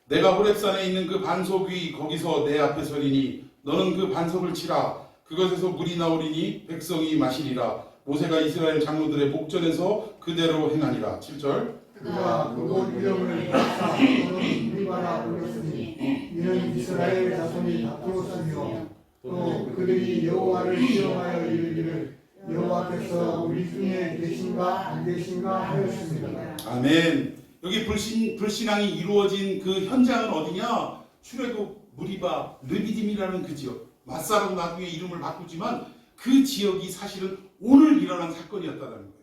내가 호렙산에 있는 그 반석 위 거기서 내 앞에 서리니 너는 그 반석을 치라. 그것에서 물이 나오리니 백성이 마시리라. 모세가 이스라엘 장로들의 목전에서 그대로 행하니라. 7절 그가 그곳 이름을 박사 또는 미바라 불렀으니 이는 이스라엘 자손이 다투었으며 또 그들이 여호와를 시험하여 이르기를 여호와께서 우리 중에 계신가 안 계신가 하였습니다. 아멘. 여기 불신앙이 이루어진 그 현장은 어디냐? 출애굽 무리바 르비딤이라는 그 지역. 마사로 나중에 이름을 바꾸지만 그 지역이 사실은 오늘 일어난 사건이었다는 거예요.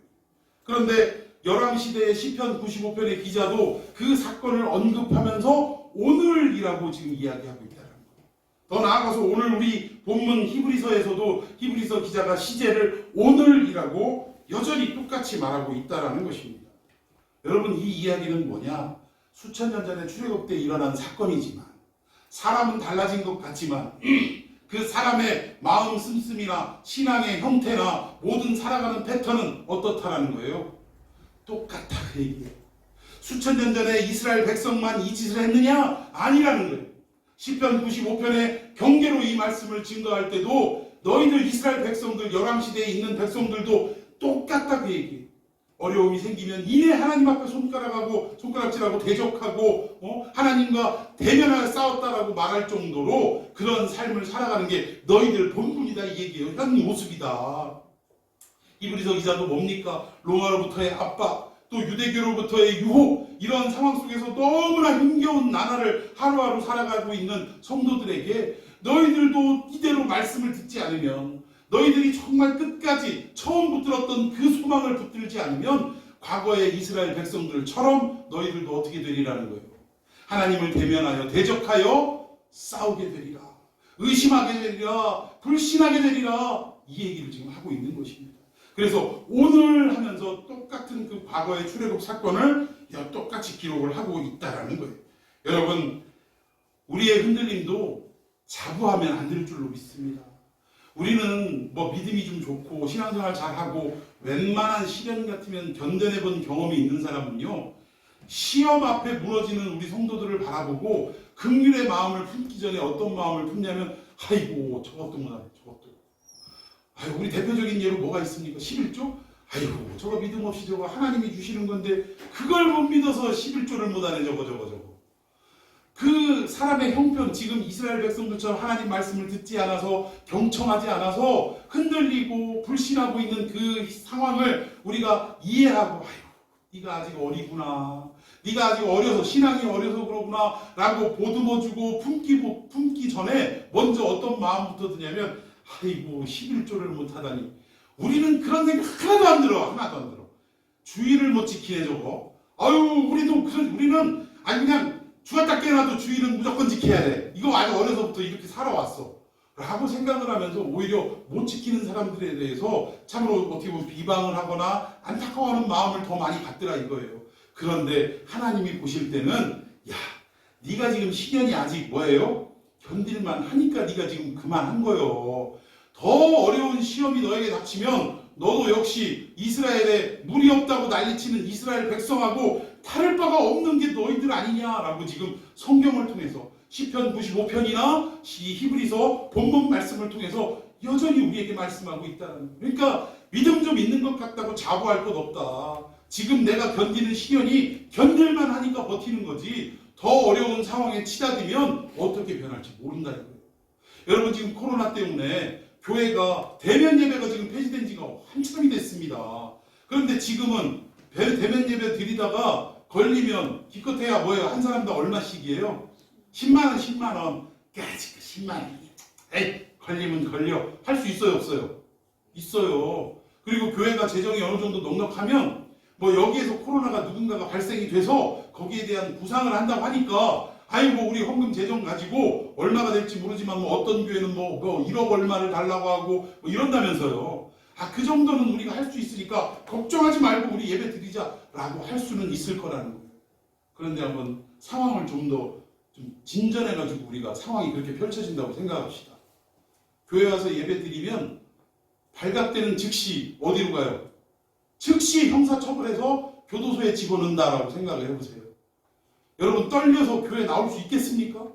그런데 열왕시대의 시편 95편의 기자도 그 사건을 언급하면서 오늘이라고 지금 이야기하고 있다는 거예요. 더 나아가서 오늘 우리 본문 히브리서에서도 히브리서 기자가 시제를 오늘이라고 여전히 똑같이 말하고 있다는 것입니다. 여러분, 이 이야기는 뭐냐? 수천 년 전에 출애굽 때 일어난 사건이지만 사람은 달라진 것 같지만 그 사람의 마음 씀씀이나 신앙의 형태나 모든 살아가는 패턴은 어떻다라는 거예요? 똑같다 그 얘기예요. 수천 년 전에 이스라엘 백성만 이 짓을 했느냐? 아니라는 거예요. 시편 95편의 경계로 이 말씀을 증거할 때도 너희들 이스라엘 백성들, 열왕시대에 있는 백성들도 똑같다 그 얘기예요. 어려움이 생기면 이내 하나님 앞에 손가락질하고 대적하고 하나님과 대면하여 싸웠다라고 말할 정도로 그런 삶을 살아가는 게 너희들 본분이다 이 얘기예요. 현 모습이다. 히브리서 기자도 뭡니까? 로마로부터의 압박, 또 유대교로부터의 유혹, 이런 상황 속에서 너무나 힘겨운 나날을 하루하루 살아가고 있는 성도들에게 너희들도 이대로 말씀을 듣지 않으면, 너희들이 정말 끝까지 처음 붙들었던 그 소망을 붙들지 않으면 과거의 이스라엘 백성들처럼 너희들도 어떻게 되리라는 거예요. 하나님을 대면하여 대적하여 싸우게 되리라, 의심하게 되리라, 불신하게 되리라, 이 얘기를 지금 하고 있는 것입니다. 그래서 오늘 하면서 똑같은 그 과거의 출애굽 사건을 똑같이 기록을 하고 있다라는 거예요. 여러분, 우리의 흔들림도 자부하면 안 될 줄로 믿습니다. 우리는 믿음이 좀 좋고 신앙생활 잘하고 웬만한 시련 같으면 견뎌내본 경험이 있는 사람은요, 시험 앞에 무너지는 우리 성도들을 바라보고 긍휼의 마음을 품기 전에 어떤 마음을 품냐면, 아이고 저것도 못하네, 저것도. 아이고, 우리 대표적인 예로 뭐가 있습니까? 11조? 아이고 저거 믿음 없이 저거 하나님이 주시는 건데 그걸 못 믿어서 11조를 못하네, 저거. 그 사람의 형편, 지금 이스라엘 백성들처럼 하나님 말씀을 듣지 않아서, 경청하지 않아서 흔들리고 불신하고 있는 그 상황을 우리가 이해하고, 아이고 네가 아직 어리구나, 네가 아직 어려서, 신앙이 어려서 그러구나 라고 보듬어주고 품기 전에 먼저 어떤 마음부터 드냐면, 아이고 11조를 못하다니. 우리는 그런 생각 하나도 안 들어. 주의를 못 지키네 저거. 우리는 그냥 죽었다 깨어나도 주의는 무조건 지켜야 돼. 이거 아주 어려서부터 이렇게 살아왔어 라고 생각을 하면서 오히려 못 지키는 사람들에 대해서 참으로 어떻게 보면 비방을 하거나 안타까워하는 마음을 더 많이 갖더라 이거예요. 그런데 하나님이 보실 때는, 야, 네가 지금 시련이 아직 견딜만 하니까 네가 지금 그만한 거요. 더 어려운 시험이 너에게 닥치면 너도 역시 이스라엘에 물이 없다고 난리치는 이스라엘 백성하고 다를 바가 없는 게 너희들 아니냐라고 지금 성경을 통해서 시편 95편이나 히브리서 본문 말씀을 통해서 여전히 우리에게 말씀하고 있다는 거예요. 그러니까 믿음 좀 있는 것 같다고 자부할 것 없다. 지금 내가 견디는 시련이 견딜만 하니까 버티는 거지, 더 어려운 상황에 치닫으면 어떻게 변할지 모른다는 거예요. 여러분, 지금 코로나 때문에 교회가 대면 예배가 지금 폐지된 지가 한참이 됐습니다. 그런데 지금은 대면 예배 드리다가 걸리면 기껏해야 한 사람당 얼마씩이에요? 10만 원. 까짓 10만 원. 에이, 걸리면 걸려. 할 수 있어요, 없어요? 있어요. 그리고 교회가 재정이 어느 정도 넉넉하면 여기에서 코로나가 누군가가 발생이 돼서 거기에 대한 구상을 한다고 하니까, 아이고 우리 헌금 재정 가지고 얼마가 될지 모르지만 어떤 교회는 1억 얼마를 달라고 하고 이런다면서요. 그 정도는 우리가 할 수 있으니까 걱정하지 말고 우리 예배 드리자라고 할 수는 있을 거라는 거예요. 그런데 한번 상황을 좀 더 진전해가지고 우리가 상황이 그렇게 펼쳐진다고 생각합시다. 교회 와서 예배 드리면 발각되는 즉시 어디로 가요? 즉시 형사처벌해서 교도소에 집어넣는다라고 생각을 해보세요. 여러분 떨려서 교회 나올 수 있겠습니까?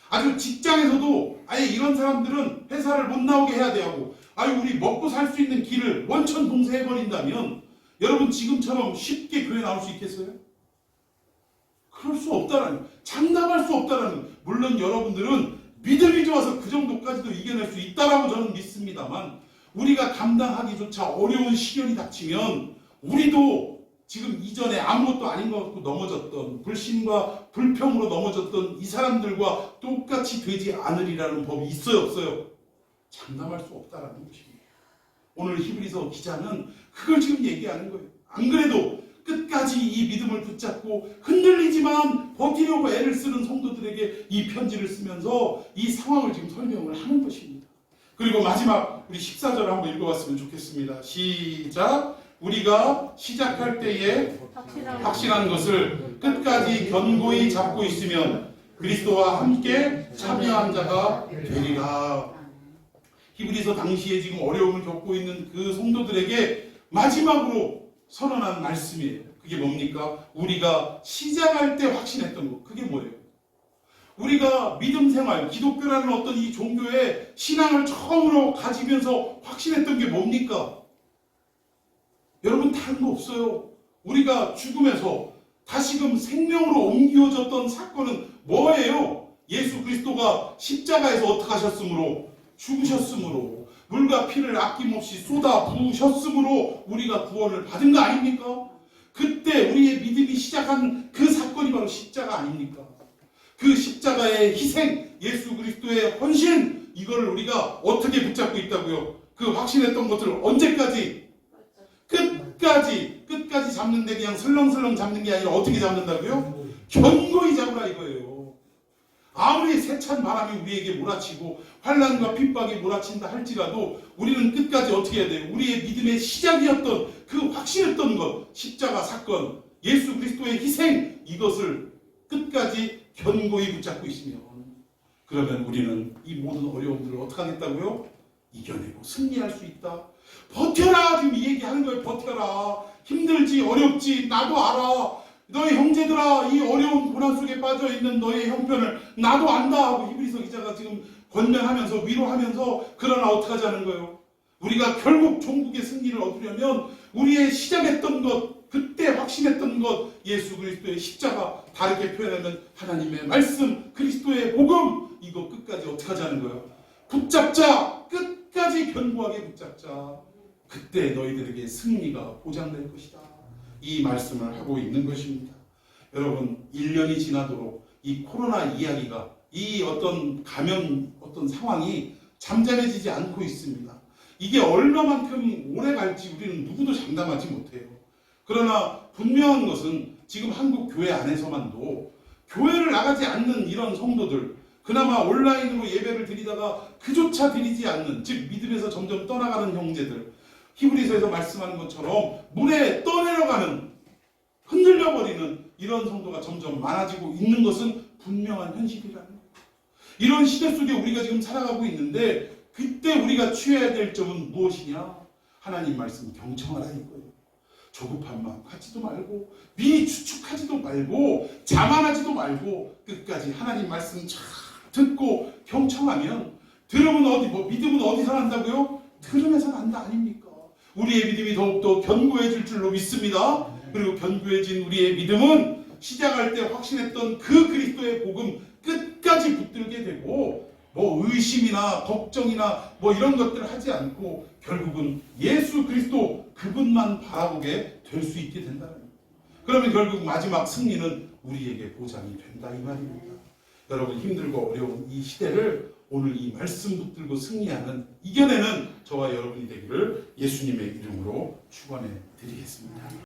아주 직장에서도 아예 이런 사람들은 회사를 못 나오게 해야 되고 우리 먹고 살 수 있는 길을 원천봉쇄해버린다면 여러분 지금처럼 쉽게 교회 나올 수 있겠어요? 그럴 수 없다라는, 장담할 수 없다라는. 물론 여러분들은 믿음이 좋아서 그 정도까지도 이겨낼 수 있다라고 저는 믿습니다만 우리가 감당하기조차 어려운 시련이 닥치면 우리도 지금 이전에 아무것도 아닌 것 같고 넘어졌던 불신과 불평으로 넘어졌던 이 사람들과 똑같이 되지 않으리라는 법이 있어요, 없어요? 장담할 수 없다라는 것입니다. 오늘 히브리서 기자는 그걸 지금 얘기하는 거예요. 안 그래도 끝까지 이 믿음을 붙잡고 흔들리지만 버티려고 애를 쓰는 성도들에게 이 편지를 쓰면서 이 상황을 지금 설명을 하는 것입니다. 그리고 마지막 우리 14절을 한번 읽어봤으면 좋겠습니다. 시작! 우리가 시작할 때에 확실한 것을 끝까지 견고히 잡고 있으면 그리스도와 함께 참여한 자가 되리라. 히브리서 당시에 지금 어려움을 겪고 있는 그 성도들에게 마지막으로 선언한 말씀이에요. 그게 뭡니까? 우리가 시작할 때 확신했던 것. 그게 뭐예요? 우리가 믿음 생활, 기독교라는 어떤 이 종교의 신앙을 처음으로 가지면서 확신했던 게 뭡니까? 여러분 다른 거 없어요. 우리가 죽음에서 다시금 생명으로 옮겨졌던 사건은 뭐예요? 예수 그리스도가 십자가에서 어떻게 하셨으므로? 죽으셨으므로 물과 피를 아낌없이 쏟아 부으셨으므로 우리가 구원을 받은 거 아닙니까? 그때 우리의 믿음이 시작한 그 사건이 바로 십자가 아닙니까? 그 십자가의 희생, 예수 그리스도의 헌신, 이걸 우리가 어떻게 붙잡고 있다고요? 그 확신했던 것을 언제까지? 끝까지 잡는데 그냥 슬렁슬렁 잡는 게 아니라 어떻게 잡는다고요? 견고히 잡으라 이거예요. 아무리 세찬 바람이 우리에게 몰아치고 환난과 핍박이 몰아친다 할지라도 우리는 끝까지 어떻게 해야 돼요? 우리의 믿음의 시작이었던 그 확신했던 것, 십자가 사건, 예수 그리스도의 희생, 이것을 끝까지 견고히 붙잡고 있으면 그러면 우리는 이 모든 어려움들을 어떻게 하겠다고요? 이겨내고 승리할 수 있다. 버텨라! 지금 이 얘기하는 거예요. 버텨라. 힘들지 어렵지 나도 알아. 너희 형제들아, 이 어려운 고난 속에 빠져있는 너의 형편을 나도 안다 하고 히브리서 기자가 지금 권면하면서 위로하면서 그러나 어떻게 하자는 거예요? 우리가 결국 종국의 승리를 얻으려면 우리의 시작했던 것, 그때 확신했던 것, 예수 그리스도의 십자가, 다르게 표현하면 하나님의 말씀, 그리스도의 복음, 이거 끝까지 어떻게 하자는 거예요? 붙잡자! 끝까지 견고하게 붙잡자. 그때 너희들에게 승리가 보장될 것이다. 이 말씀을 하고 있는 것입니다. 여러분 1년이 지나도록 이 코로나 이야기가 이 어떤 감염 어떤 상황이 잠잠해지지 않고 있습니다. 이게 얼마만큼 오래 갈지 우리는 누구도 장담하지 못해요. 그러나 분명한 것은 지금 한국 교회 안에서만도 교회를 나가지 않는 이런 성도들, 그나마 온라인으로 예배를 드리다가 그조차 드리지 않는, 즉 믿음에서 점점 떠나가는 형제들, 히브리서에서 말씀하는 것처럼 물에 떠내려가는, 흔들려버리는 이런 성도가 점점 많아지고 있는 것은 분명한 현실이라는 거예요. 이런 시대 속에 우리가 지금 살아가고 있는데 그때 우리가 취해야 될 점은 무엇이냐? 하나님 말씀 경청하라 이거예요. 조급한 마음 갖지도 말고 미리 추측하지도 말고 자만하지도 말고 끝까지 하나님 말씀 잘 듣고 경청하면, 들으면 어디 믿음은 어디서 난다고요? 들으면서 난다 아닙니까? 우리의 믿음이 더욱더 견고해질 줄로 믿습니다. 그리고 견고해진 우리의 믿음은 시작할 때 확신했던 그 그리스도의 복음 끝까지 붙들게 되고 의심이나 걱정이나 이런 것들을 하지 않고 결국은 예수 그리스도 그분만 바라보게 될 수 있게 된다는 거예요. 그러면 결국 마지막 승리는 우리에게 보장이 된다 이 말입니다. 여러분 힘들고 어려운 이 시대를 오늘 이 말씀 붙들고 승리하는, 이겨내는 저와 여러분이 되기를 예수님의 이름으로 축원해 드리겠습니다.